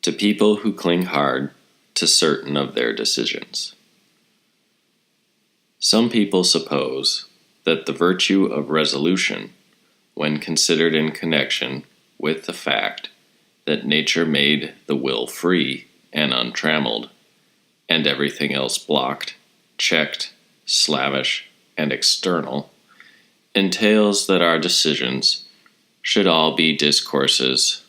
to people who cling hard to certain of their decisions. Some people suppose that the virtue of resolution, when considered in connection with the fact that nature made the will free and untrammeled, and everything else blocked, checked, slavish, and external, entails that our decisions should all be discourses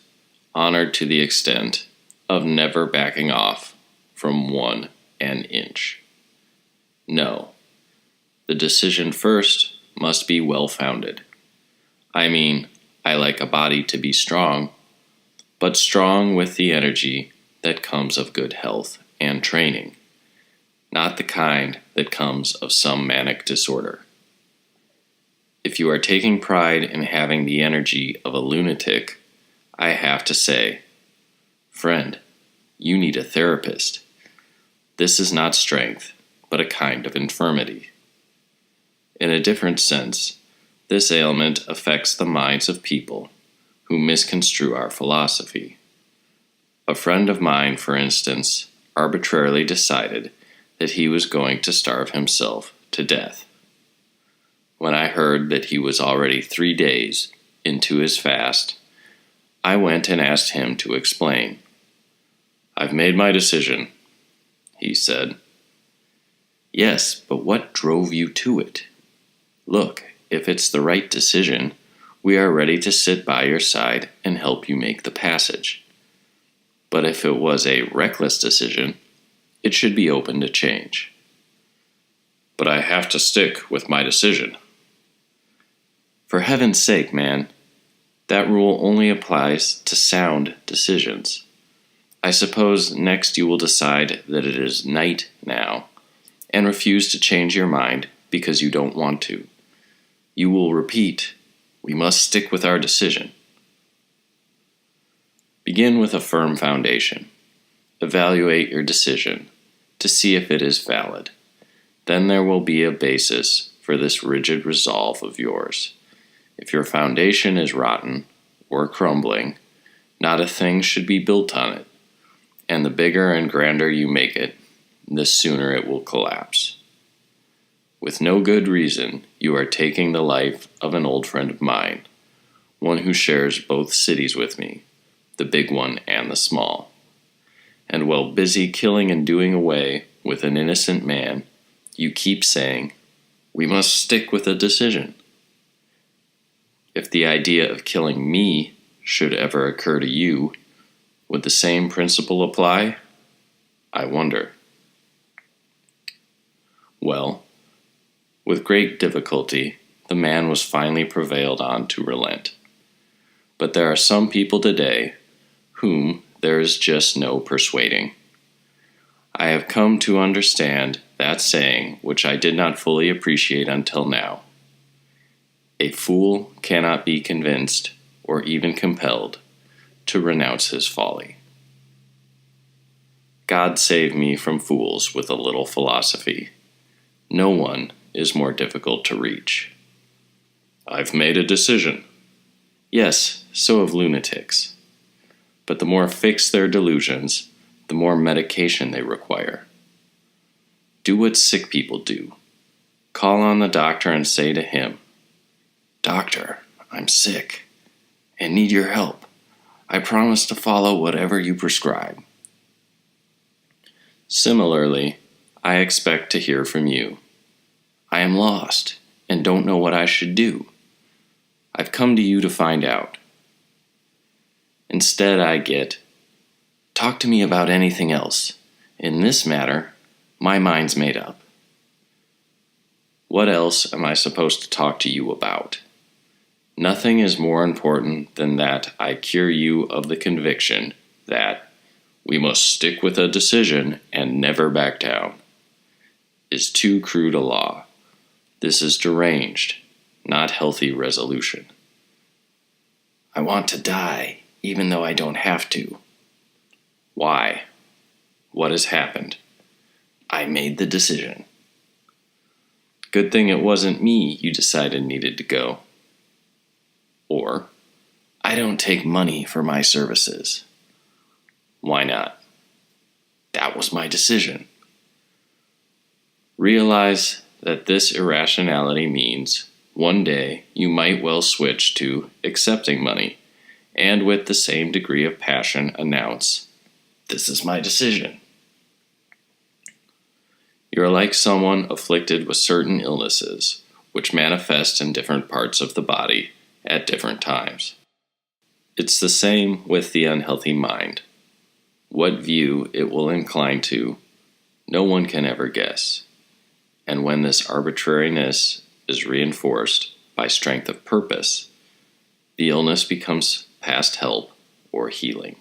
honored to the extent of never backing off from an inch. No, the decision first must be well-founded. I mean, I like a body to be strong, but strong with the energy that comes of good health and training, not the kind that comes of some manic disorder. If you are taking pride in having the energy of a lunatic, I have to say, friend, you need a therapist. This is not strength, but a kind of infirmity. In a different sense, this ailment affects the minds of people who misconstrue our philosophy. A friend of mine, for instance, arbitrarily decided that he was going to starve himself to death. When I heard that he was already 3 days into his fast, I went and asked him to explain. "I've made my decision," he said. "Yes, but what drove you to it? Look, if it's the right decision, we are ready to sit by your side and help you make the passage. But if it was a reckless decision, it should be open to change." "But I have to stick with my decision." For heaven's sake, man, that rule only applies to sound decisions. I suppose next you will decide that it is night now, and refuse to change your mind because you don't want to. You will repeat, "We must stick with our decision." Begin with a firm foundation. Evaluate your decision to see if it is valid. Then there will be a basis for this rigid resolve of yours. If your foundation is rotten or crumbling, not a thing should be built on it, and the bigger and grander you make it, the sooner it will collapse. With no good reason, you are taking the life of an old friend of mine, one who shares both cities with me, the big one and the small. And while busy killing and doing away with an innocent man, you keep saying, "We must stick with a decision." If the idea of killing me should ever occur to you, would the same principle apply? I wonder. Well, with great difficulty, the man was finally prevailed on to relent. But there are some people today whom there is just no persuading. I have come to understand that saying which I did not fully appreciate until now. A fool cannot be convinced, or even compelled, to renounce his folly. God save me from fools with a little philosophy. No one is more difficult to reach. "I've made a decision." Yes, so have lunatics. But the more fixed their delusions, the more medication they require. Do what sick people do. Call on the doctor and say to him, "Doctor, I'm sick and need your help. I promise to follow whatever you prescribe." Similarly, I expect to hear from you, "I am lost and don't know what I should do. I've come to you to find out." Instead, I get, "Talk to me about anything else. In this matter, my mind's made up." What else am I supposed to talk to you about? Nothing is more important than that I cure you of the conviction that "we must stick with a decision and never back down" is too crude a law. This is deranged, not healthy resolution. I want to die, even though I don't have to. Why? What has happened? I made the decision. Good thing it wasn't me you decided needed to go. Or, I don't take money for my services. Why not? was my decision. Realize that this irrationality means one day you might well switch to accepting money, and with the same degree of passion announce, "This is my decision." You are like someone afflicted with certain illnesses, which manifest in different parts of the body at different times. It's the same with the unhealthy mind. What view it will incline to, no one can ever guess. And when this arbitrariness is reinforced by strength of purpose, the illness becomes past help or healing.